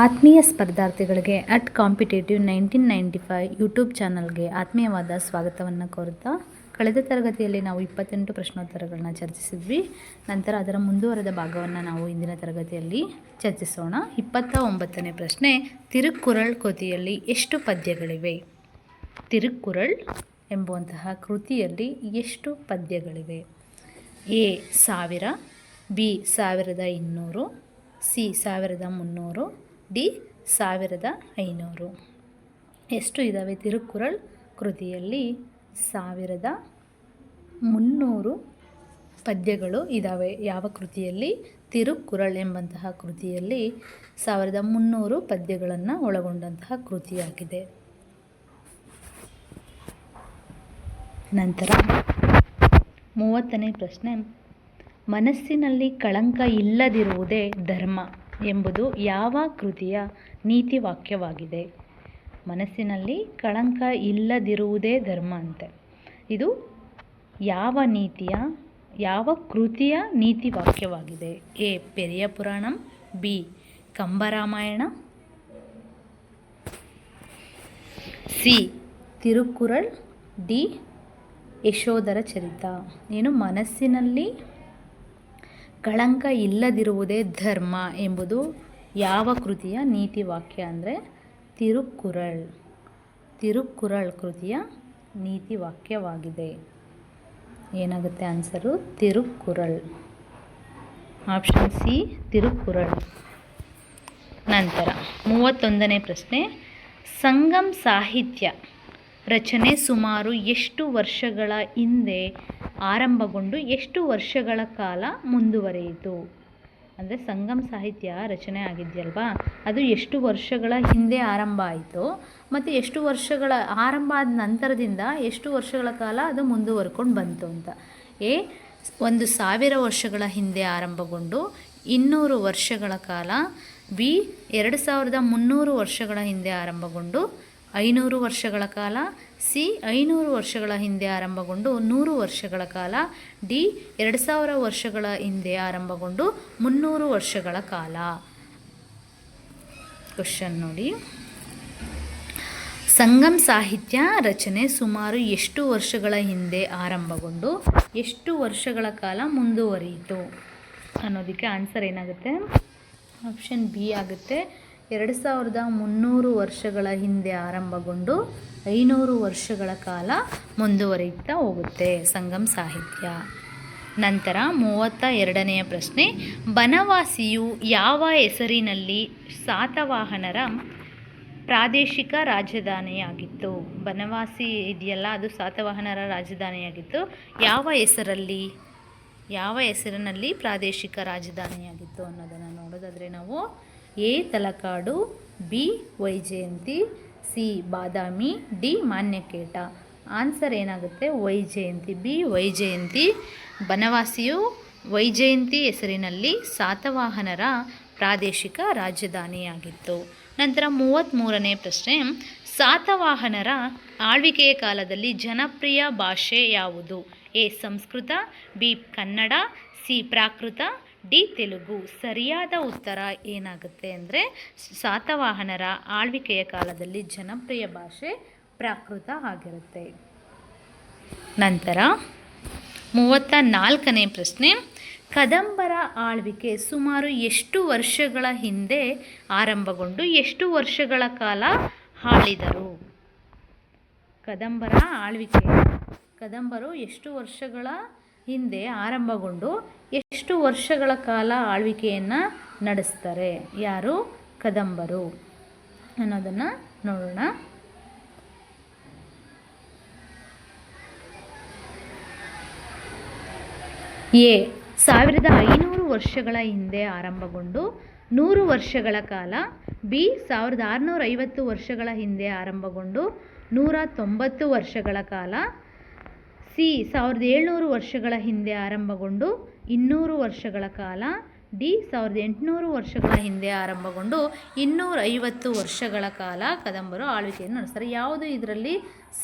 ಆತ್ಮೀಯ ಸ್ಪರ್ಧಾರ್ಥಿಗಳಿಗೆ at competitive 1995 YouTube ಚಾನಲ್ಗೆ ಆತ್ಮೀಯವಾದ ಸ್ವಾಗತವನ್ನು ಕೋರುತ್ತಾ, ಕಳೆದ ತರಗತಿಯಲ್ಲಿ ನಾವು 28 ಪ್ರಶ್ನೋತ್ತರಗಳನ್ನ ಚರ್ಚಿಸಿದ್ವಿ. ನಂತರ ಅದರ ಮುಂದುವರೆದ ಭಾಗವನ್ನು ನಾವು ಇಂದಿನ ತರಗತಿಯಲ್ಲಿ ಚರ್ಚಿಸೋಣ. 29ನೇ ಪ್ರಶ್ನೆ, ತಿರುಕ್ಕುರಳ್ ಕೃತಿಯಲ್ಲಿ ಎಷ್ಟು ಪದ್ಯಗಳಿವೆ? ತಿರುಕ್ಕುರಳ್ ಎಂಬುವಂತಹ ಕೃತಿಯಲ್ಲಿ ಎಷ್ಟು ಪದ್ಯಗಳಿವೆ? A 1000, B 1200, C 1300, D 1500. ಎಷ್ಟು ಇದ್ದಾವೆ ತಿರುಕ್ಕುರಳ್ ಕೃತಿಯಲ್ಲಿ? 1300 ಪದ್ಯಗಳು ಇದ್ದಾವೆ. ಯಾವ ಕೃತಿಯಲ್ಲಿ? ತಿರುಕ್ಕುರಳ್ ಎಂಬಂತಹ ಕೃತಿಯಲ್ಲಿ 1300 ಪದ್ಯಗಳನ್ನು ಒಳಗೊಂಡಂತಹ ಕೃತಿಯಾಗಿದೆ. ನಂತರ 30ನೇ ಪ್ರಶ್ನೆ, ಮನಸ್ಸಿನಲ್ಲಿ ಕಳಂಕ ಇಲ್ಲದಿರುವುದೇ ಧರ್ಮ ಎಂಬುದು ಯಾವ ಕೃತಿಯ ನೀತಿವಾಕ್ಯವಾಗಿದೆ? ಮನಸ್ಸಿನಲ್ಲಿ ಕಳಂಕ ಇಲ್ಲದಿರುವುದೇ ಧರ್ಮ ಅಂತೆ. ಇದು ಯಾವ ಕೃತಿಯ ನೀತಿವಾಕ್ಯವಾಗಿದೆ? A Periya Puranam, B Kamba Ramayana, C ತಿರುಕ್ಕುರಳ್, D Yashodhara ಚರಿತ. ಏನು? ಮನಸ್ಸಿನಲ್ಲಿ ಕಳಂಕ ಇಲ್ಲದಿರುವುದೇ ಧರ್ಮ ಎಂಬುದು ಯಾವ ಕೃತಿಯ ನೀತಿವಾಕ್ಯ ಅಂದರೆ ತಿರುಕ್ಕುರಳ್. ತಿರುಕ್ಕುರಳ್ ಕೃತಿಯ ನೀತಿವಾಕ್ಯವಾಗಿದೆ. ಏನಾಗುತ್ತೆ answer? Thirukkural. Option C Thirukkural. ನಂತರ 31ನೇ ಪ್ರಶ್ನೆ, ಸಂಗಮ್ ಸಾಹಿತ್ಯ ರಚನೆ ಸುಮಾರು ಎಷ್ಟು ವರ್ಷಗಳ ಹಿಂದೆ ಆರಂಭಗೊಂಡು ಎಷ್ಟು ವರ್ಷಗಳ ಕಾಲ ಮುಂದುವರಿಯಿತು? ಅಂದರೆ ಸಂಗಮ್ ಸಾಹಿತ್ಯ ರಚನೆ ಆಗಿದೆಯಲ್ವಾ, ಅದು ಎಷ್ಟು ವರ್ಷಗಳ ಹಿಂದೆ ಆರಂಭ ಆಯಿತು ಮತ್ತು ಎಷ್ಟು ವರ್ಷಗಳ ಆರಂಭ ಆದ ನಂತರದಿಂದ ಎಷ್ಟು ವರ್ಷಗಳ ಕಾಲ ಅದು ಮುಂದುವರ್ಕೊಂಡು ಬಂತು ಅಂತ. ಎ 1000 ವರ್ಷಗಳ ಹಿಂದೆ ಆರಂಭಗೊಂಡು 200 ವರ್ಷಗಳ ಕಾಲ, ಬಿ 2300 ವರ್ಷಗಳ ಹಿಂದೆ ಆರಂಭಗೊಂಡು 500 ವರ್ಷಗಳ ಕಾಲ, ಸಿ 500 ವರ್ಷಗಳ ಹಿಂದೆ ಆರಂಭಗೊಂಡು 100 ವರ್ಷಗಳ ಕಾಲ, ಡಿ 2000 ವರ್ಷಗಳ ಹಿಂದೆ ಆರಂಭಗೊಂಡು 300 ವರ್ಷಗಳ ಕಾಲ. ಕ್ವಶನ್ ನೋಡಿ, ಸಂಗಮ್ ಸಾಹಿತ್ಯ ರಚನೆ ಸುಮಾರು ಎಷ್ಟು ವರ್ಷಗಳ ಹಿಂದೆ ಆರಂಭಗೊಂಡು ಎಷ್ಟು ವರ್ಷಗಳ ಕಾಲ ಮುಂದುವರಿಯಿತು ಅನ್ನೋದಕ್ಕೆ ಆನ್ಸರ್ ಏನಾಗುತ್ತೆ? ಆಪ್ಷನ್ ಬಿ ಆಗುತ್ತೆ. 2300 ವರ್ಷಗಳ ಹಿಂದೆ ಆರಂಭಗೊಂಡು 500 ವರ್ಷಗಳ ಕಾಲ ಮುಂದುವರಿಯುತ್ತಾ ಹೋಗುತ್ತೆ ಸಂಗಮ್ ಸಾಹಿತ್ಯ. ನಂತರ 32ನೆಯ ಪ್ರಶ್ನೆ, ಬನವಾಸಿಯು ಯಾವ ಹೆಸರಿನಲ್ಲಿ ಸಾತವಾಹನರ ಪ್ರಾದೇಶಿಕ ರಾಜಧಾನಿಯಾಗಿತ್ತು? ಬನವಾಸಿ ಇದೆಯಲ್ಲ, ಅದು ಸಾತವಾಹನರ ರಾಜಧಾನಿಯಾಗಿತ್ತು. ಯಾವ ಹೆಸರಿನಲ್ಲಿ ಪ್ರಾದೇಶಿಕ ರಾಜಧಾನಿಯಾಗಿತ್ತು ಅನ್ನೋದನ್ನು ನೋಡೋದಾದರೆ ನಾವು A Talakadu, B Vaijayanti, C Badami, D Manyakheta. Answer ಏನಾಗುತ್ತೆ? ವೈಜಯಂತಿ. ಬಿ ವೈಜಯಂತಿ. ಬನವಾಸಿಯು ವೈಜಯಂತಿ ಹೆಸರಿನಲ್ಲಿ ಸಾತವಾಹನರ ಪ್ರಾದೇಶಿಕ ರಾಜಧಾನಿಯಾಗಿತ್ತು. ನಂತರ 33ನೇ ಪ್ರಶ್ನೆ, ಸಾತವಾಹನರ ಆಳ್ವಿಕೆಯ ಕಾಲದಲ್ಲಿ ಜನಪ್ರಿಯ ಭಾಷೆ ಯಾವುದು? A Sanskrit, B Kannada, C Prakrit, D Telugu. ಸರಿಯಾದ ಉತ್ತರ ಏನಾಗುತ್ತೆ ಅಂದರೆ ಸಾತವಾಹನರ ಆಳ್ವಿಕೆಯ ಕಾಲದಲ್ಲಿ ಜನಪ್ರಿಯ ಭಾಷೆ ಪ್ರಾಕೃತ ಆಗಿರುತ್ತೆ. ನಂತರ 34ನೇ ಪ್ರಶ್ನೆ, ಕದಂಬರ ಆಳ್ವಿಕೆ ಸುಮಾರು ಎಷ್ಟು ವರ್ಷಗಳ ಹಿಂದೆ ಆರಂಭಗೊಂಡು ಎಷ್ಟು ವರ್ಷಗಳ ಕಾಲ ಆಳಿದರು? ಕದಂಬರು ಎಷ್ಟು ವರ್ಷಗಳ ಹಿಂದೆ ಆರಂಭಗೊಂಡು ಎಷ್ಟು ವರ್ಷಗಳ ಕಾಲ ಆಳ್ವಿಕೆಯನ್ನು ನಡೆಸ್ತಾರೆ? ಯಾರು? ಕದಂಬರು ಅನ್ನೋದನ್ನು ನೋಡೋಣ. ಎ 1500 ವರ್ಷಗಳ ಹಿಂದೆ ಆರಂಭಗೊಂಡು 100 ವರ್ಷಗಳ ಕಾಲ, ಬಿ 1650 ವರ್ಷಗಳ ಹಿಂದೆ ಆರಂಭಗೊಂಡು 190 ವರ್ಷಗಳ ಕಾಲ, ಸಿ 1700 ವರ್ಷಗಳ ಹಿಂದೆ ಆರಂಭಗೊಂಡು 200 ವರ್ಷಗಳ ಕಾಲ, ಡಿ 1800 ವರ್ಷಗಳ ಹಿಂದೆ ಆರಂಭಗೊಂಡು 250 ವರ್ಷಗಳ ಕಾಲ ಕದಂಬರು ಆಳ್ವಿಕೆಯನ್ನು ನಡೆಸ್ತಾರೆ. ಯಾವುದು ಇದರಲ್ಲಿ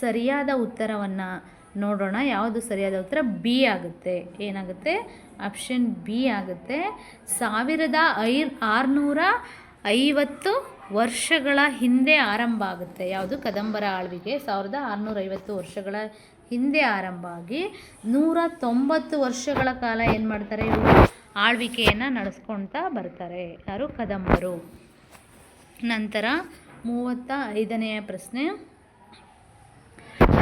ಸರಿಯಾದ ಉತ್ತರವನ್ನು ನೋಡೋಣ. ಯಾವುದು ಸರಿಯಾದ ಉತ್ತರ? ಬಿ ಆಗುತ್ತೆ. ಏನಾಗುತ್ತೆ? ಆಪ್ಷನ್ ಬಿ ಆಗುತ್ತೆ. 1650 50 ವರ್ಷಗಳ ಹಿಂದೆ ಆರಂಭ ಆಗುತ್ತೆ. ಯಾವುದು? ಕದಂಬರ ಆಳ್ವಿಕೆ 1650 ವರ್ಷಗಳ ಹಿಂದೆ ಆರಂಭ ಆಗಿ 190 ವರ್ಷಗಳ ಕಾಲ ಏನು ಮಾಡ್ತಾರೆ ಇವರು? ಆಳ್ವಿಕೆಯನ್ನು ನಡೆಸ್ಕೊಳ್ತಾ ಬರ್ತಾರೆ. ಯಾರು? ಕದಂಬರು. ನಂತರ 35ನೇ ಪ್ರಶ್ನೆ,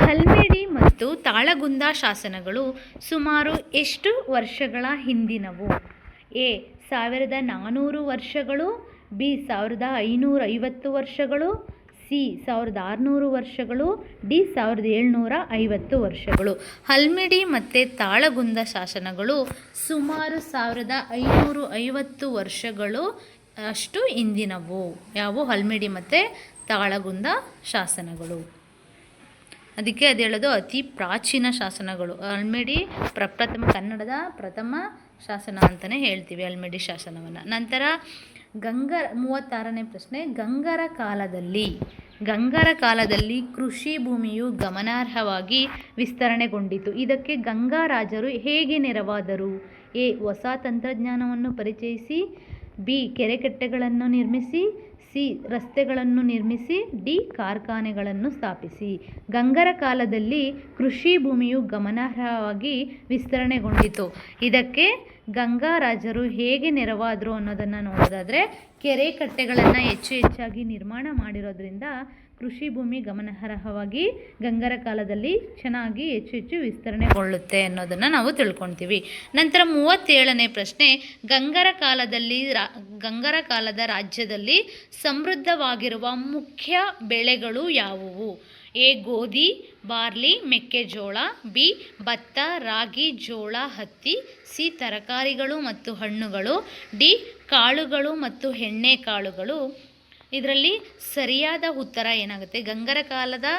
ಹಲ್ಮಿಡಿ ಮತ್ತು ತಾಳಗುಂದ ಶಾಸನಗಳು ಸುಮಾರು ಎಷ್ಟು ವರ್ಷಗಳ ಹಿಂದಿನವು? ಎ 1400 ವರ್ಷಗಳು, ಬಿ 1550 ವರ್ಷಗಳು, ಸಿ 1600 ವರ್ಷಗಳು, ಡಿ 1750 ವರ್ಷಗಳು. ಹಲ್ಮಿಡಿ ಮತ್ತು ತಾಳಗುಂದ ಶಾಸನಗಳು ಸುಮಾರು 1550 ವರ್ಷಗಳು ಅಷ್ಟು ಹಿಂದಿನವು. ಯಾವುವು? ಹಲ್ಮಿಡಿ ಮತ್ತು ತಾಳಗುಂದ ಶಾಸನಗಳು. ಅದಕ್ಕೆ ಅದು ಹೇಳೋದು ಅತಿ ಪ್ರಾಚೀನ ಶಾಸನಗಳು. ಹಲ್ಮಿಡಿ ಕನ್ನಡದ ಪ್ರಥಮ ಶಾಸನ ಅಂತಲೇ ಹೇಳ್ತೀವಿ ಹಲ್ಮಿಡಿ ಶಾಸನವನ್ನು. ನಂತರ 36ನೇ ಪ್ರಶ್ನೆ, ಗಂಗರ ಕಾಲದಲ್ಲಿ ಕೃಷಿ ಭೂಮಿಯು ಗಮನಾರ್ಹವಾಗಿ ವಿಸ್ತರಣೆಗೊಂಡಿತು. ಇದಕ್ಕೆ ಗಂಗಾ ರಾಜರು ಹೇಗೆ ನೆರವಾದರು? ಎ ಹೊಸ ತಂತ್ರಜ್ಞಾನವನ್ನು ಪರಿಚಯಿಸಿ, ಬಿ ಕೆರೆಕಟ್ಟೆಗಳನ್ನು ನಿರ್ಮಿಸಿ, ಸಿ ರಸ್ತೆಗಳನ್ನು ನಿರ್ಮಿಸಿ, ಡಿ ಕಾರ್ಖಾನೆಗಳನ್ನು ಸ್ಥಾಪಿಸಿ. ಗಂಗರ ಕಾಲದಲ್ಲಿ ಕೃಷಿ ಭೂಮಿಯು ಗಮನಾರ್ಹವಾಗಿ ವಿಸ್ತರಣೆಗೊಂಡಿತು. ಇದಕ್ಕೆ ಗಂಗಾ ರಾಜರು ಹೇಗೆ ನೆರವಾದರು ಅನ್ನೋದನ್ನು ನೋಡೋದಾದರೆ, ಕೆರೆ ಕಟ್ಟೆಗಳನ್ನು ಹೆಚ್ಚಾಗಿ ನಿರ್ಮಾಣ ಮಾಡಿರೋದ್ರಿಂದ ಕೃಷಿ ಭೂಮಿ ಗಮನಾರ್ಹವಾಗಿ ಗಂಗರ ಕಾಲದಲ್ಲಿ ಚೆನ್ನಾಗಿ ಹೆಚ್ಚು ವಿಸ್ತರಣೆಗೊಳ್ಳುತ್ತೆ ಅನ್ನೋದನ್ನು ನಾವು ತಿಳ್ಕೊಳ್ತೀವಿ. ನಂತರ 37ನೇ ಪ್ರಶ್ನೆ, ಗಂಗರ ಕಾಲದ ರಾಜ್ಯದಲ್ಲಿ ಸಮೃದ್ಧವಾಗಿರುವ ಮುಖ್ಯ ಬೆಳೆಗಳು ಯಾವುವು? ಎ ಗೋಧಿ, ಬಾರ್ಲಿ, ಮೆಕ್ಕೆಜೋಳ, ಬಿ ಭತ್ತ, ರಾಗಿ, ಜೋಳ, ಹತ್ತಿ, ಸಿ ತರಕಾರಿಗಳು ಮತ್ತು ಹಣ್ಣುಗಳು, ಡಿ ಕಾಳುಗಳು ಮತ್ತು ಎಣ್ಣೆ ಕಾಳುಗಳು. ಇದರಲ್ಲಿ ಸರಿಯಾದ ಉತ್ತರ ಏನಾಗುತ್ತೆ? ಗಂಗರ ಕಾಲದ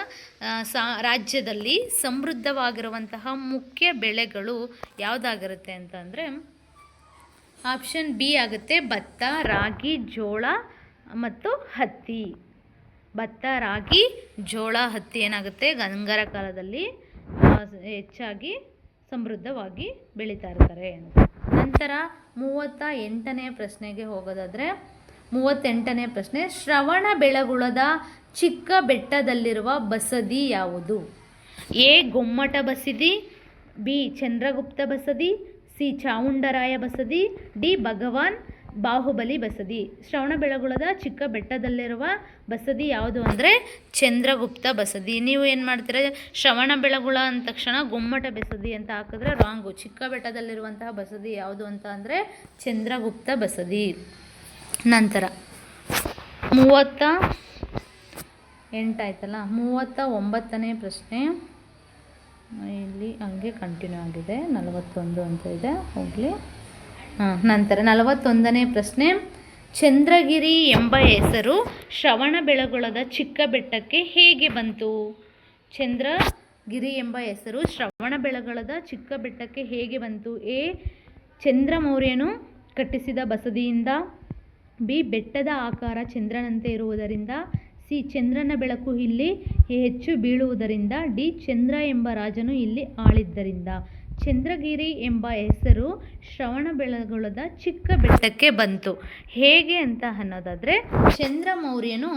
ರಾಜ್ಯದಲ್ಲಿ ಸಮೃದ್ಧವಾಗಿರುವಂತಹ ಮುಖ್ಯ ಬೆಳೆಗಳು ಯಾವುದಾಗಿರುತ್ತೆ ಅಂತಂದರೆ ಆಪ್ಷನ್ ಬಿ ಆಗುತ್ತೆ. ಭತ್ತ, ರಾಗಿ, ಜೋಳ ಮತ್ತು ಹತ್ತಿ. ಭತ್ತ, ರಾಗಿ, ಜೋಳ, ಹತ್ತಿ ಏನಾಗುತ್ತೆ? ಗಂಗರ ಕಾಲದಲ್ಲಿ ಹೆಚ್ಚಾಗಿ ಸಮೃದ್ಧವಾಗಿ ಬೆಳೀತಾ ಇರ್ತಾರೆ. ನಂತರ 38ನೇ ಪ್ರಶ್ನೆಗೆ ಹೋಗೋದಾದರೆ 38ನೇ ಪ್ರಶ್ನೆ, ಶ್ರವಣಬೆಳಗೊಳದ ಚಿಕ್ಕ ಬೆಟ್ಟದಲ್ಲಿರುವ ಬಸದಿ ಯಾವುದು? ಎ ಗೊಮ್ಮಟ ಬಸದಿ, ಬಿ ಚಂದ್ರಗುಪ್ತ ಬಸದಿ, ಸಿ ಚಾವುಂಡರಾಯ ಬಸದಿ, ಡಿ ಭಗವಾನ್ ಬಾಹುಬಲಿ ಬಸದಿ. ಶ್ರವಣಬೆಳಗೊಳದ ಚಿಕ್ಕ ಬೆಟ್ಟದಲ್ಲಿರುವ ಬಸದಿ ಯಾವುದು ಅಂದರೆ ಚಂದ್ರಗುಪ್ತ ಬಸದಿ. ನೀವು ಏನು ಮಾಡ್ತೀರ? ಶ್ರವಣಬೆಳಗೊಳ ಅಂದ ತಕ್ಷಣ ಗೊಮ್ಮಟ ಬಸದಿ ಅಂತ ಹಾಕಿದ್ರೆ ರಾಂಗು. ಚಿಕ್ಕ ಬೆಟ್ಟದಲ್ಲಿರುವಂತಹ ಬಸದಿ ಯಾವುದು ಅಂತ ಅಂದರೆ ಚಂದ್ರಗುಪ್ತ ಬಸದಿ. ನಂತರ 38 ಆಯ್ತಲ್ಲ, 39ನೇ ಪ್ರಶ್ನೆ ಇಲ್ಲಿ ಹಂಗೆ ಕಂಟಿನ್ಯೂ ಆಗಿದೆ. 41 ಅಂತ ಇದೆ, ಹೋಗಲಿ. ನಂತರ 41ನೇ ಪ್ರಶ್ನೆ, ಚಂದ್ರಗಿರಿ ಎಂಬ ಹೆಸರು ಶ್ರವಣಬೆಳಗೊಳದ ಚಿಕ್ಕ ಬೆಟ್ಟಕ್ಕೆ ಹೇಗೆ ಬಂತು? ಚಂದ್ರಗಿರಿ ಎಂಬ ಹೆಸರು ಶ್ರವಣಬೆಳಗೊಳದ ಚಿಕ್ಕ ಬೆಟ್ಟಕ್ಕೆ ಹೇಗೆ ಬಂತು? ಎ ಚಂದ್ರಮೌರ್ಯನು ಕಟ್ಟಿಸಿದ ಬಸದಿಯಿಂದ, ಬಿ ಬೆಟ್ಟದ ಆಕಾರ ಚಂದ್ರನಂತೆ ಇರುವುದರಿಂದ, ಸಿ ಚಂದ್ರನ ಬೆಳಕು ಇಲ್ಲಿ ಹೆಚ್ಚು ಬೀಳುವುದರಿಂದ, ಡಿ ಚಂದ್ರ ಎಂಬ ರಾಜನು ಇಲ್ಲಿ ಆಳಿದ್ದರಿಂದ. ಚಂದ್ರಗಿರಿ ಎಂಬ ಹೆಸರು ಶ್ರವಣಬೆಳಗೊಳದ ಚಿಕ್ಕ ಬೆಟ್ಟಕ್ಕೆ ಬಂತು ಹೇಗೆ ಅಂತ ಅನ್ನೋದಾದರೆ, ಚಂದ್ರಮೌರ್ಯನು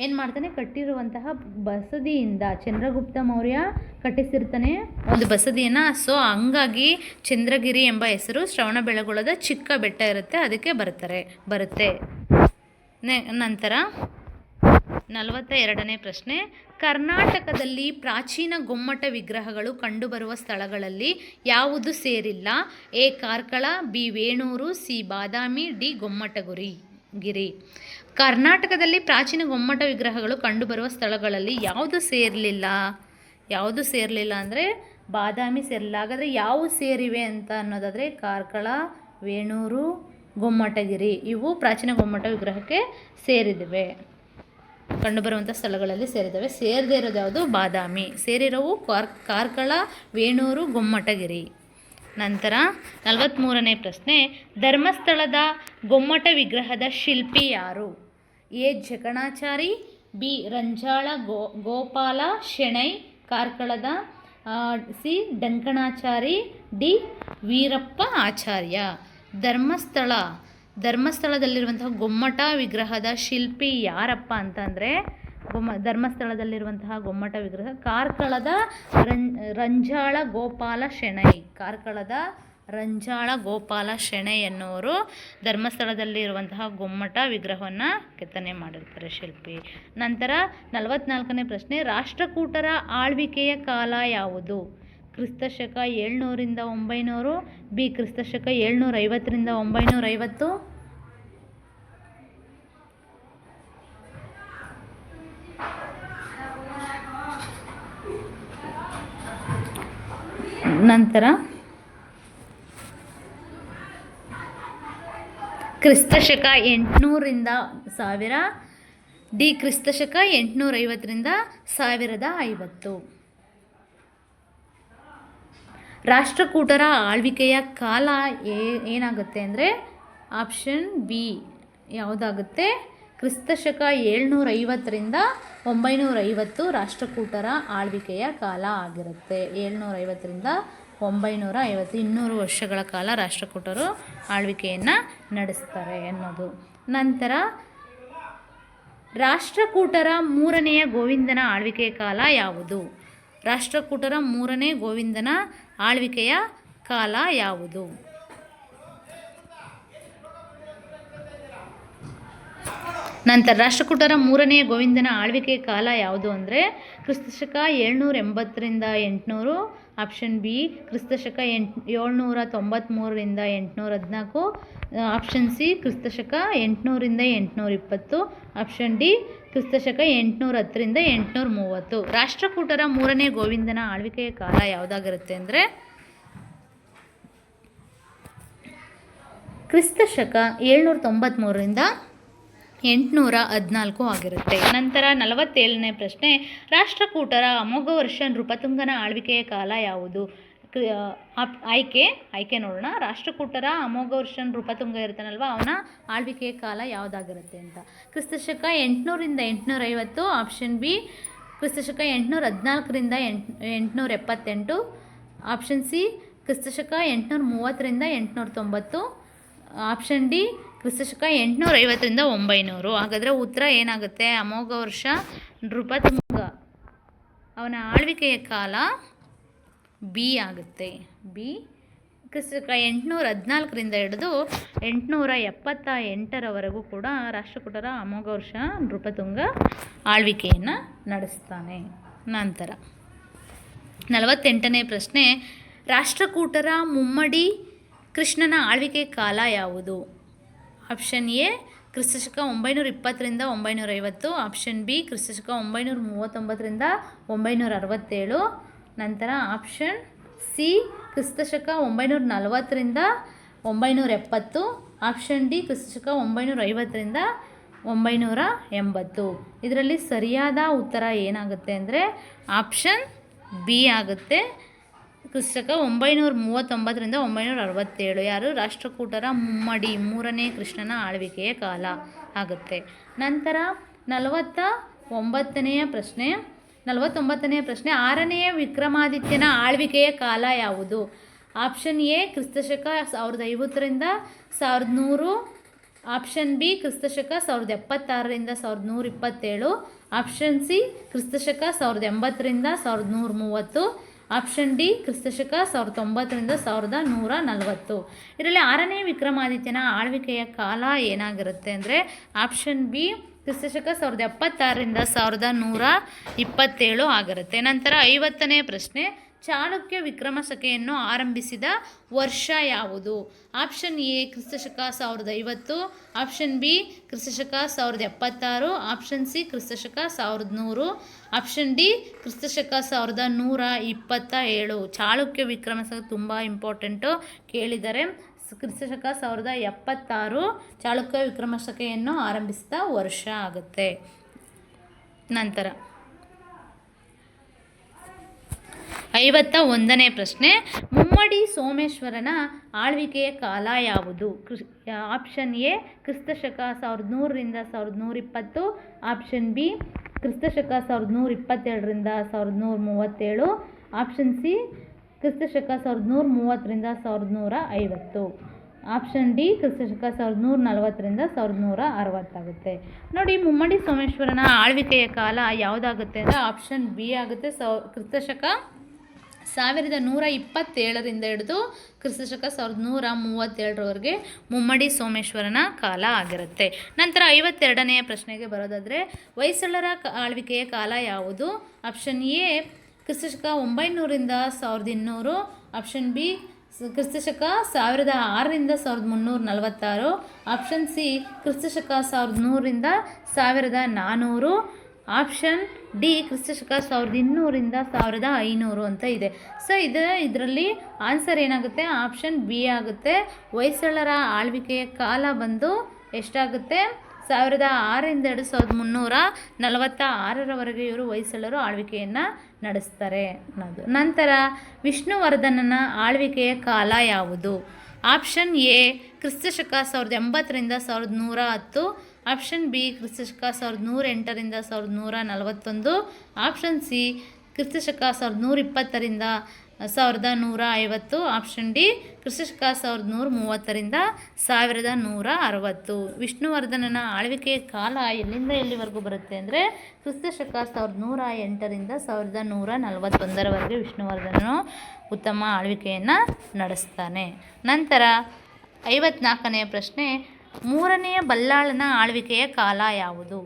ಏನು ಮಾಡ್ತಾನೆ? ಕಟ್ಟಿರುವಂತಹ ಬಸದಿಯಿಂದ, ಚಂದ್ರಗುಪ್ತ ಮೌರ್ಯ ಕಟ್ಟಿಸಿರ್ತಾನೆ ಒಂದು ಬಸದಿಯನ್ನು. ಸೊ ಹಂಗಾಗಿ ಚಂದ್ರಗಿರಿ ಎಂಬ ಹೆಸರು ಶ್ರವಣಬೆಳಗೊಳದ ಚಿಕ್ಕ ಬೆಟ್ಟ ಇರುತ್ತೆ, ಅದಕ್ಕೆ ಬರುತ್ತೆ. ನಂತರ 42ನೇ ಪ್ರಶ್ನೆ, ಕರ್ನಾಟಕದಲ್ಲಿ ಪ್ರಾಚೀನ ಗೊಮ್ಮಟ ವಿಗ್ರಹಗಳು ಕಂಡುಬರುವ ಸ್ಥಳಗಳಲ್ಲಿ ಯಾವುದು ಸೇರಿಲ್ಲ? A Karkala, B Venur, C Badami, D Gommatagiri. ಕರ್ನಾಟಕದಲ್ಲಿ ಪ್ರಾಚೀನ ಗೊಮ್ಮಟ ವಿಗ್ರಹಗಳು ಕಂಡುಬರುವ ಸ್ಥಳಗಳಲ್ಲಿ ಯಾವುದು ಸೇರಲಿಲ್ಲ ಅಂದರೆ ಬಾದಾಮಿ ಸೇರಿಲ್ಲ. ಹಾಗಾದರೆ ಯಾವು ಸೇರಿವೆ ಅಂತ ಅನ್ನೋದಾದರೆ ಕಾರ್ಕಳ, ವೇಣೂರು, ಗೊಮ್ಮಟಗಿರಿ ಇವು ಪ್ರಾಚೀನ ಗೊಮ್ಮಟ ವಿಗ್ರಹಕ್ಕೆ ಸೇರಿವೆ. ಕಂಡುಬರುವಂಥ ಸ್ಥಳಗಳಲ್ಲಿ ಸೇರಿದ್ದಾವೆ. ಸೇರದೇ ಇರೋದು ಯಾವುದು? ಬಾದಾಮಿ. ಸೇರಿರೋವು ಕಾರ್ಕಳ, ವೇಣೂರು, ಗೊಮ್ಮಟಗಿರಿ. ನಂತರ 43ನೇ ಪ್ರಶ್ನೆ, ಧರ್ಮಸ್ಥಳದ ಗೊಮ್ಮಟ ವಿಗ್ರಹದ ಶಿಲ್ಪಿ ಯಾರು? ಎ ಜಕಣಾಚಾರಿ, ಬಿ ರಂಜಾಳ ಗೋಪಾಲ ಶೆಣೈ ಕಾರ್ಕಳದ, ಸಿ ಡಂಕಣಾಚಾರಿ, ಡಿ ವೀರಪ್ಪ ಆಚಾರ್ಯ. ಧರ್ಮಸ್ಥಳ ಧರ್ಮಸ್ಥಳದಲ್ಲಿರುವಂತಹ ಗೊಮ್ಮಟ ವಿಗ್ರಹದ ಶಿಲ್ಪಿ ಯಾರಪ್ಪ ಅಂತಂದರೆ ಧರ್ಮಸ್ಥಳದಲ್ಲಿರುವಂತಹ ಗೊಮ್ಮಟ ವಿಗ್ರಹ ಕಾರ್ಕಳದ ರಂಜಾಳ ಗೋಪಾಲ ಶೆಣೈ. ಕಾರ್ಕಳದ ರಂಜಾಳ ಗೋಪಾಲ ಶೆಣೈ ಎನ್ನುವರು ಧರ್ಮಸ್ಥಳದಲ್ಲಿರುವಂತಹ ಗೊಮ್ಮಟ ವಿಗ್ರಹವನ್ನು ಕೆತ್ತನೆ ಮಾಡಿರ್ತಾರೆ ಶಿಲ್ಪಿ. ನಂತರ 44ನೇ ಪ್ರಶ್ನೆ, ರಾಷ್ಟ್ರಕೂಟರ ಆಳ್ವಿಕೆಯ ಕಾಲ ಯಾವುದು? ಕ್ರಿಸ್ತಶಕ 700ರಿಂದ 900, ಬಿ ಕ್ರಿಸ್ತಶಕ 750ರಿಂದ 950, ನಂತರ ಕ್ರಿಸ್ತಶಕ 800ರಿಂದ 1000, ಡಿ ಕ್ರಿಸ್ತಶಕ 850ರಿಂದ 1050. ರಾಷ್ಟ್ರಕೂಟರ ಆಳ್ವಿಕೆಯ ಕಾಲ ಏನಾಗುತ್ತೆ ಅಂದರೆ ಆಪ್ಷನ್ ಬಿ ಯಾವುದಾಗುತ್ತೆ? ಕ್ರಿಸ್ತಶಕ 750ರಿಂದ 950 ರಾಷ್ಟ್ರಕೂಟರ ಆಳ್ವಿಕೆಯ ಕಾಲ ಆಗಿರುತ್ತೆ. 750ರಿಂದ 950, 200 ವರ್ಷಗಳ ಕಾಲ ರಾಷ್ಟ್ರಕೂಟರು ಆಳ್ವಿಕೆಯನ್ನು ನಡೆಸ್ತಾರೆ ಎನ್ನೋದು. ನಂತರ ರಾಷ್ಟ್ರಕೂಟರ 3ನೇ ಗೋವಿಂದನ ಆಳ್ವಿಕೆಯ ಕಾಲ ಯಾವುದು? ರಾಷ್ಟ್ರಕೂಟರ 3ನೇ ಗೋವಿಂದನ ಆಳ್ವಿಕೆಯ ಕಾಲ ಯಾವುದು? ನಂತರ ರಾಷ್ಟ್ರಕೂಟರ 3ನೇ ಗೋವಿಂದನ ಆಳ್ವಿಕೆಯ ಕಾಲ ಯಾವುದು ಅಂದರೆ ಕ್ರಿಸ್ತಶಕ 780ರಿಂದ 800, ಆಪ್ಷನ್ ಬಿ ಕ್ರಿಸ್ತಶಕ 793ರಿಂದ 814, ಆಪ್ಷನ್ ಸಿ ಕ್ರಿಸ್ತಶಕ 800ರಿಂದ 820, ಆಪ್ಷನ್ ಡಿ ಕ್ರಿಸ್ತಶಕ 810ರಿಂದ 830. ರಾಷ್ಟ್ರಕೂಟರ 3ನೇ ಗೋವಿಂದನ ಆಳ್ವಿಕೆಯ ಕಾಲ ಯಾವುದಾಗಿರುತ್ತೆ ಅಂದರೆ ಕ್ರಿಸ್ತಶಕ 793ರಿಂದ 814 ಆಗಿರುತ್ತೆ. ನಂತರ 47ನೇ ಪ್ರಶ್ನೆ, ರಾಷ್ಟ್ರಕೂಟರ ಅಮೋಘ ವರ್ಷ ನೃಪತುಂಗನ ಆಳ್ವಿಕೆಯ ಕಾಲ ಯಾವುದು? ಆಯ್ಕೆ ನೋಡೋಣ. ರಾಷ್ಟ್ರಕೂಟರ ಅಮೋಘ ವರ್ಷ ನೃಪತುಂಗ ಇರ್ತಾನಲ್ವ, ಅವನ ಆಳ್ವಿಕೆಯ ಕಾಲ ಯಾವುದಾಗಿರುತ್ತೆ ಅಂತ. ಕ್ರಿಸ್ತಶಕ 800ರಿಂದ 850, ಆಪ್ಷನ್ ಬಿ ಕ್ರಿಸ್ತಶಕ 814ರಿಂದ 878, ಆಪ್ಷನ್ ಸಿ ಕ್ರಿಸ್ತಶಕ 830ರಿಂದ 890, ಆಪ್ಷನ್ ಡಿ ಕ್ರಿಸ್ತಶಕ 850ರಿಂದ 900. ಹಾಗಾದರೆ ಉತ್ತರ ಏನಾಗುತ್ತೆ? ಅಮೋಘ ವರ್ಷ ನೃಪತುಂಗ ಅವನ ಆಳ್ವಿಕೆಯ ಕಾಲ ಬಿ ಆಗುತ್ತೆ. ಬಿ ಕ್ರಿಸ್ತಶಕ 814ರಿಂದ ಹಿಡಿದು 878ರವರೆಗೂ ಕೂಡ ರಾಷ್ಟ್ರಕೂಟರ ಅಮೋಘ ವರ್ಷ ನೃಪತುಂಗ ಆಳ್ವಿಕೆಯನ್ನು ನಡೆಸ್ತಾನೆ. ನಂತರ 48ನೇ ಪ್ರಶ್ನೆ, ರಾಷ್ಟ್ರಕೂಟರ ಮುಮ್ಮಡಿ ಕೃಷ್ಣನ ಆಳ್ವಿಕೆಯ ಕಾಲ ಯಾವುದು? ಆಪ್ಷನ್ ಎ ಕ್ರಿಸ್ತಶಕ 920ರಿಂದ 950, ಆಪ್ಷನ್ ಬಿ ಕ್ರಿಸ್ತಶಕ 939ರಿಂದ 967, ನಂತರ ಆಪ್ಷನ್ ಸಿ ಕ್ರಿಸ್ತಶಕ 940ರಿಂದ 970, ಆಪ್ಷನ್ ಡಿ ಕ್ರಿಸ್ತಶಕ 950ರಿಂದ 980. ಇದರಲ್ಲಿ ಸರಿಯಾದ ಉತ್ತರ ಏನಾಗುತ್ತೆ ಅಂದರೆ ಆಪ್ಷನ್ ಬಿ ಆಗುತ್ತೆ. ಕ್ರಿಸ್ತಶಕ 939ರಿಂದ 967 ಯಾರು? ರಾಷ್ಟ್ರಕೂಟರ ಮುಮ್ಮಡಿ 3ನೇ ಕೃಷ್ಣನ ಆಳ್ವಿಕೆಯ ಕಾಲ ಆಗುತ್ತೆ. ನಂತರ 49ನೇ ಪ್ರಶ್ನೆ, 6ನೇ ವಿಕ್ರಮಾದಿತ್ಯನ ಆಳ್ವಿಕೆಯ ಕಾಲ ಯಾವುದು? ಆಪ್ಷನ್ ಎ ಕ್ರಿಸ್ತಶಕ 1050ರಿಂದ 1100, ಆಪ್ಷನ್ ಬಿ ಕ್ರಿಸ್ತಶಕ 1076ರಿಂದ 1127, ಆಪ್ಷನ್ ಸಿ ಕ್ರಿಸ್ತಶಕ 1080ರಿಂದ 1130, ಆಪ್ಷನ್ ಡಿ ಕ್ರಿಸ್ತಶಕ 1090ರಿಂದ 1140. ಇದರಲ್ಲಿ 6ನೇ ವಿಕ್ರಮಾದಿತ್ಯನ ಆಳ್ವಿಕೆಯ ಕಾಲ ಏನಾಗಿರುತ್ತೆ ಅಂದರೆ ಆಪ್ಷನ್ ಬಿ ಕ್ರಿಸ್ತಶಕ 1076ರಿಂದ 1127 ಆಗಿರುತ್ತೆ. ನಂತರ 50ನೇ ಪ್ರಶ್ನೆ, ಚಾಳುಕ್ಯ ವಿಕ್ರಮಶಕೆಯನ್ನು ಆರಂಭಿಸಿದ ವರ್ಷ ಯಾವುದು? ಆಪ್ಷನ್ ಎ ಕ್ರಿಸ್ತಶಕ 1050, ಆಪ್ಷನ್ ಬಿ ಕ್ರಿಸ್ತಶಕ 1076, ಆಪ್ಷನ್ ಸಿ ಕ್ರಿಸ್ತಶಕ 1100, ಆಪ್ಷನ್ ಡಿ ಕ್ರಿಸ್ತಶಕ 1127. ಚಾಳುಕ್ಯ ವಿಕ್ರಮಶಕೆ ತುಂಬ ಇಂಪಾರ್ಟೆಂಟು, ಕೇಳಿದರೆ. ಕ್ರಿಸ್ತಶಕ 1076 ಚಾಳುಕ್ಯ ವಿಕ್ರಮಶಕೆಯನ್ನು ಆರಂಭಿಸಿದ ವರ್ಷ ಆಗುತ್ತೆ. ನಂತರ 51ನೇ ಪ್ರಶ್ನೆ, ಮುಮ್ಮಡಿ ಸೋಮೇಶ್ವರನ ಆಳ್ವಿಕೆಯ ಕಾಲ ಯಾವುದು? ಆಪ್ಷನ್ ಎ ಕ್ರಿಸ್ತಶಕ 1100ರಿಂದ 1120, ಆಪ್ಷನ್ ಬಿ ಕ್ರಿಸ್ತಶಕ 1127ರಿಂದ 1137, ಆಪ್ಷನ್ ಸಿ ಕ್ರಿಸ್ತಶಕ 1130ರಿಂದ 1150. ಆಪ್ಷನ್ ಡಿ ಕ್ರಿಸ್ತಶಕ 1140ರಿಂದ 1160 ಆಗುತ್ತೆ. ನೋಡಿ, ಮುಮ್ಮಡಿ ಸೋಮೇಶ್ವರನ ಆಳ್ವಿಕೆಯ ಕಾಲ ಯಾವುದಾಗುತ್ತೆ ಅಂದರೆ ಆಪ್ಷನ್ ಬಿ ಆಗುತ್ತೆ. ಕ್ರಿಸ್ತಶಕ 1127ರಿಂದ ಹಿಡಿದು ಕ್ರಿಸ್ತಶಕ 1137ರವರೆಗೆ ಮುಮ್ಮಡಿ ಸೋಮೇಶ್ವರನ ಕಾಲ ಆಗಿರುತ್ತೆ. ನಂತರ 52ನೇ ಪ್ರಶ್ನೆಗೆ ಬರೋದಾದರೆ ಹೊಯ್ಸಳರ ಆಳ್ವಿಕೆಯ ಕಾಲ ಯಾವುದು? ಆಪ್ಷನ್ ಎ ಕ್ರಿಸ್ತಶಕ 900ರಿಂದ 1200, ಆಪ್ಷನ್ ಬಿ ಕ್ರಿಸ್ತಶಕ 1006ರಿಂದ 1346, ಆಪ್ಷನ್ ಸಿ ಕ್ರಿಸ್ತಶಕ 1100ರಿಂದ 1400, ಆಪ್ಷನ್ ಡಿ ಕ್ರಿಸ್ತಶಕ 1200ರಿಂದ 1500 ಅಂತ ಇದೆ. ಸೊ ಇದರಲ್ಲಿ ಆನ್ಸರ್ ಏನಾಗುತ್ತೆ? ಆಪ್ಷನ್ ಬಿ ಆಗುತ್ತೆ. ಹೊಯ್ಸಳರ ಆಳ್ವಿಕೆಯ ಕಾಲ ಬಂದು ಎಷ್ಟಾಗುತ್ತೆ? 1006ರಿಂದ 1346ರವರೆಗೆ ಇವರು ಹೊಯ್ಸಳರು ಆಳ್ವಿಕೆಯನ್ನು ನಡೆಸ್ತಾರೆ ಅನ್ನೋದು. ನಂತರ ವಿಷ್ಣುವರ್ಧನನ ಆಳ್ವಿಕೆಯ ಕಾಲ ಯಾವುದು? ಆಪ್ಷನ್ ಎ ಕ್ರಿಸ್ತಶಕ 1080ರಿಂದ 1110, ಆಪ್ಷನ್ ಬಿ ಕ್ರಿಸ್ತಶಕ 1108ರಿಂದ 1141, ಆಪ್ಷನ್ ಸಿ ಕ್ರಿಸ್ತಶಕ 1120ರಿಂದ 1150, ಆಪ್ಷನ್ ಡಿ ಕ್ರಿಸ್ತಶಕ 1130ರಿಂದ 1160. ವಿಷ್ಣುವರ್ಧನನ ಆಳ್ವಿಕೆಯ ಕಾಲ ಎಲ್ಲಿಂದ ಎಲ್ಲಿವರೆಗೂ ಬರುತ್ತೆ ಅಂದರೆ ಕ್ರಿಸ್ತಶಕ 1108ರಿಂದ 1141ರವರೆಗೆ ವಿಷ್ಣುವರ್ಧನನು ಉತ್ತಮ ಆಳ್ವಿಕೆಯನ್ನು ನಡೆಸ್ತಾನೆ. ನಂತರ 54ನೇ ಪ್ರಶ್ನೆ, ಮೂರನೆಯ ಬಲ್ಲಾಳನ ಆಳ್ವಿಕೆಯ ಕಾಲ ಯಾವುದು?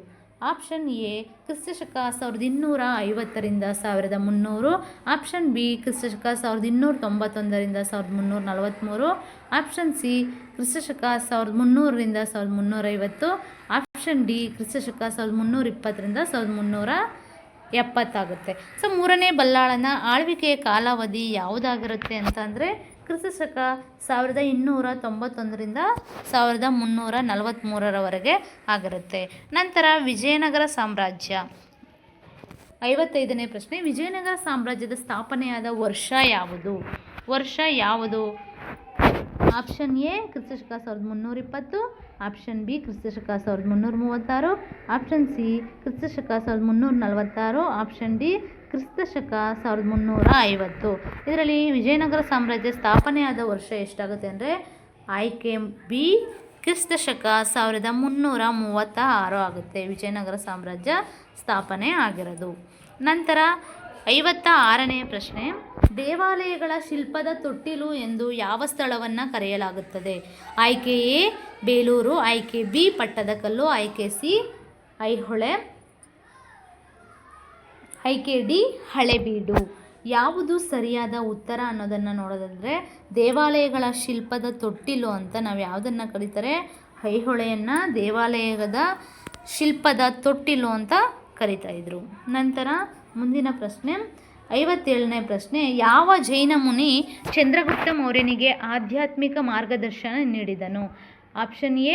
ಆಪ್ಷನ್ ಎ ಕ್ರಿಸ್ತಶಕ 1250ರಿಂದ 1300, ಆಪ್ಷನ್ ಬಿ ಕ್ರಿಸ್ತಶಕ 1291ರಿಂದ 1343, ಆಪ್ಷನ್ ಸಿ ಕ್ರಿಸ್ತಶಕ 1300ರಿಂದ 1350, ಆಪ್ಷನ್ ಡಿ ಕ್ರಿಸ್ತಶಕ 1320ರಿಂದ 1370 ಆಗುತ್ತೆ. ಸೊ ಮೂರನೇ ಬಲ್ಲಾಳನ ಆಳ್ವಿಕೆಯ ಕಾಲಾವಧಿ ಯಾವುದಾಗಿರುತ್ತೆ ಅಂತಂದರೆ ಕ್ರಿಸ್ತಶಕ 1291ರಿಂದ 1343ರವರೆಗೆ ಆಗಿರುತ್ತೆ. ನಂತರ ವಿಜಯನಗರ ಸಾಮ್ರಾಜ್ಯ. 55ನೇ ಪ್ರಶ್ನೆ, ವಿಜಯನಗರ ಸಾಮ್ರಾಜ್ಯದ ಸ್ಥಾಪನೆಯಾದ ವರ್ಷ ಯಾವುದು? ಆಪ್ಷನ್ ಎ ಕ್ರಿಸ್ತಶಕ 1320, ಆಪ್ಷನ್ ಬಿ ಕ್ರಿಸ್ತಶಕ 1336, ಆಪ್ಷನ್ ಸಿ ಕ್ರಿಸ್ತಶಕ 1346, ಆಪ್ಷನ್ ಡಿ ಕ್ರಿಸ್ತಶಕ 1350. ಇದರಲ್ಲಿ ವಿಜಯನಗರ ಸಾಮ್ರಾಜ್ಯ ಸ್ಥಾಪನೆಯಾದ ವರ್ಷ ಎಷ್ಟಾಗುತ್ತೆ ಅಂದರೆ ಆಯ್ಕೆ ಬಿ ಕ್ರಿಸ್ತಶಕ 1336 ಆಗುತ್ತೆ ವಿಜಯನಗರ ಸಾಮ್ರಾಜ್ಯ ಸ್ಥಾಪನೆ ಆಗಿರೋದು. ನಂತರ 56ನೇ ಪ್ರಶ್ನೆ, ದೇವಾಲಯಗಳ ಶಿಲ್ಪದ ತೊಟ್ಟಿಲು ಎಂದು ಯಾವ ಸ್ಥಳವನ್ನು ಕರೆಯಲಾಗುತ್ತದೆ? ಆಯ್ಕೆ ಎ ಬೇಲೂರು, ಆಯ್ಕೆ ಬಿ ಪಟ್ಟದಕಲ್ಲು, ಆಯ್ಕೆ ಸಿ ಐಹೊಳೆ, ಆಯ್ಕೆ ಡಿ ಹಳೆಬೀಡು. ಯಾವುದು ಸರಿಯಾದ ಉತ್ತರ ಅನ್ನೋದನ್ನು ನೋಡೋದಾದರೆ ದೇವಾಲಯಗಳ ಶಿಲ್ಪದ ತೊಟ್ಟಿಲು ಅಂತ ನಾವು ಯಾವುದನ್ನು ಕರೀತಾರೆ? ಐಹೊಳೆಯನ್ನು ದೇವಾಲಯದ ಶಿಲ್ಪದ ತೊಟ್ಟಿಲು ಅಂತ ಕರಿತಾಯಿದ್ರು. ನಂತರ ಮುಂದಿನ ಪ್ರಶ್ನೆ 57ನೇ ಪ್ರಶ್ನೆ, ಯಾವ ಜೈನ ಮುನಿ ಚಂದ್ರಗುಪ್ತ ಮೌರ್ಯನಿಗೆ ಆಧ್ಯಾತ್ಮಿಕ ಮಾರ್ಗದರ್ಶನ ನೀಡಿದನು? Option A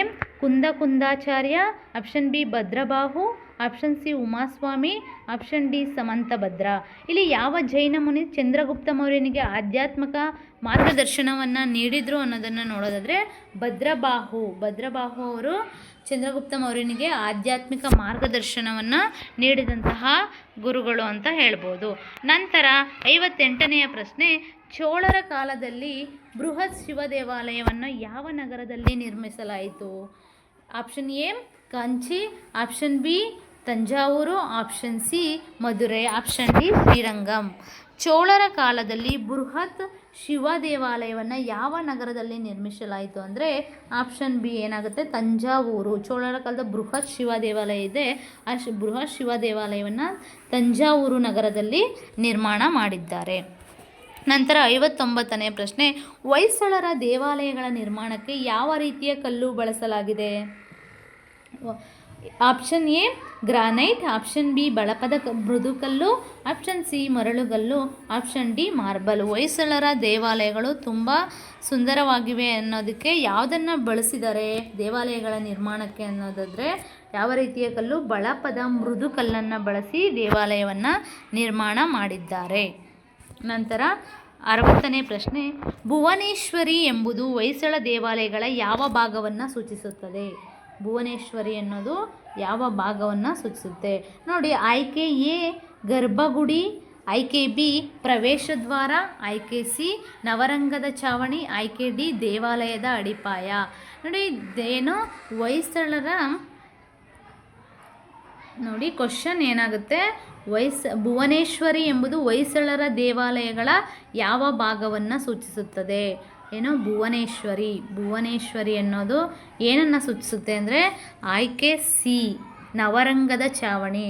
Kundacharya, option B Bhadrabahu, option C Umaswami, option D Samantabhadra. ಇಲ್ಲಿ ಯಾವ ಜೈನ ಮುನಿ ಚಂದ್ರಗುಪ್ತ ಮೌರ್ಯನಿಗೆ ಆಧ್ಯಾತ್ಮಿಕ ಮಾರ್ಗದರ್ಶನವನ್ನು ನೀಡಿದರು ಅನ್ನೋದನ್ನು ನೋಡೋದಾದರೆ ಭದ್ರಬಾಹು ಅವರು ಚಂದ್ರಗುಪ್ತ ಮೌರ್ಯನಿಗೆ ಆಧ್ಯಾತ್ಮಿಕ ಮಾರ್ಗದರ್ಶನವನ್ನು ನೀಡಿದಂತಹ ಗುರುಗಳು ಅಂತ ಹೇಳ್ಬೋದು. ನಂತರ 58ನೆಯ ಪ್ರಶ್ನೆ, ಚೋಳರ ಕಾಲದಲ್ಲಿ ಬೃಹತ್ ಶಿವ ದೇವಾಲಯವನ್ನು ಯಾವ ನಗರದಲ್ಲಿ ನಿರ್ಮಿಸಲಾಯಿತು? Option A Kanchi, option B Thanjavur, option C Madurai, option D Srirangam. ಚೋಳರ ಕಾಲದಲ್ಲಿ ಬೃಹತ್ ಶಿವ ದೇವಾಲಯವನ್ನು ಯಾವ ನಗರದಲ್ಲಿ ನಿರ್ಮಿಸಲಾಯಿತು ಅಂದರೆ ಆಪ್ಷನ್ ಬಿ ಏನಾಗುತ್ತೆ? ತಂಜಾವೂರು. ಚೋಳರ ಕಾಲದ ಬೃಹತ್ ಶಿವ ದೇವಾಲಯ ಇದೆ, ಆ ಬೃಹತ್ ಶಿವ ದೇವಾಲಯವನ್ನು ತಂಜಾವೂರು ನಗರದಲ್ಲಿ ನಿರ್ಮಾಣ ಮಾಡಿದ್ದಾರೆ. ನಂತರ 59ನೇ ಪ್ರಶ್ನೆ, ಹೊಯ್ಸಳರ ದೇವಾಲಯಗಳ ನಿರ್ಮಾಣಕ್ಕೆ ಯಾವ ರೀತಿಯ ಕಲ್ಲು ಬಳಸಲಾಗಿದೆ? Option A granite, option B ಬಳಪದ ಮೃದುಕಲ್ಲು, ಆಪ್ಷನ್ ಸಿ ಮರಳುಗಲ್ಲು, ಆಪ್ಷನ್ ಡಿ ಮಾರ್ಬಲ್. ಹೊಯ್ಸಳರ ದೇವಾಲಯಗಳು ತುಂಬ ಸುಂದರವಾಗಿವೆ ಅನ್ನೋದಕ್ಕೆ ಯಾವುದನ್ನು ಬಳಸಿದ್ದಾರೆ ದೇವಾಲಯಗಳ ನಿರ್ಮಾಣಕ್ಕೆ ಅನ್ನೋದಾದರೆ ಯಾವ ರೀತಿಯ ಕಲ್ಲು? ಬಳಪದ ಮೃದುಕಲ್ಲನ್ನು ಬಳಸಿ ದೇವಾಲಯವನ್ನು ನಿರ್ಮಾಣ ಮಾಡಿದ್ದಾರೆ. ನಂತರ 60ನೇ ಪ್ರಶ್ನೆ, ಭುವನೇಶ್ವರಿ ಎಂಬುದು ಹೊಯ್ಸಳ ದೇವಾಲಯಗಳ ಯಾವ ಭಾಗವನ್ನು ಸೂಚಿಸುತ್ತದೆ? ಭುವನೇಶ್ವರಿ ಅನ್ನೋದು ಯಾವ ಭಾಗವನ್ನು ಸೂಚಿಸುತ್ತೆ? ನೋಡಿ, ಆಯ್ಕೆ ಎ ಗರ್ಭಗುಡಿ, ಆಯ್ಕೆ ಬಿ ಪ್ರವೇಶದ್ವಾರ, ಆಯ್ಕೆ ಸಿ ನವರಂಗದ ಚಾವಣಿ, ಆಯ್ಕೆ ಡಿ ದೇವಾಲಯದ ಅಡಿಪಾಯ. ನೋಡಿ ಏನು ಹೊಯ್ಸಳರ ನೋಡಿ ಕ್ವಶನ್ ಏನಾಗುತ್ತೆ, ಭುವನೇಶ್ವರಿ ಎಂಬುದು ಹೊಯ್ಸಳರ ದೇವಾಲಯಗಳ ಯಾವ ಭಾಗವನ್ನು ಸೂಚಿಸುತ್ತದೆ? ಏನು ಭುವನೇಶ್ವರಿ ಅನ್ನೋದು ಏನನ್ನು ಸೂಚಿಸುತ್ತೆ ಅಂದರೆ ಆಯ್ಕೆ ಸಿ ನವರಂಗದ ಚಾವಣಿ.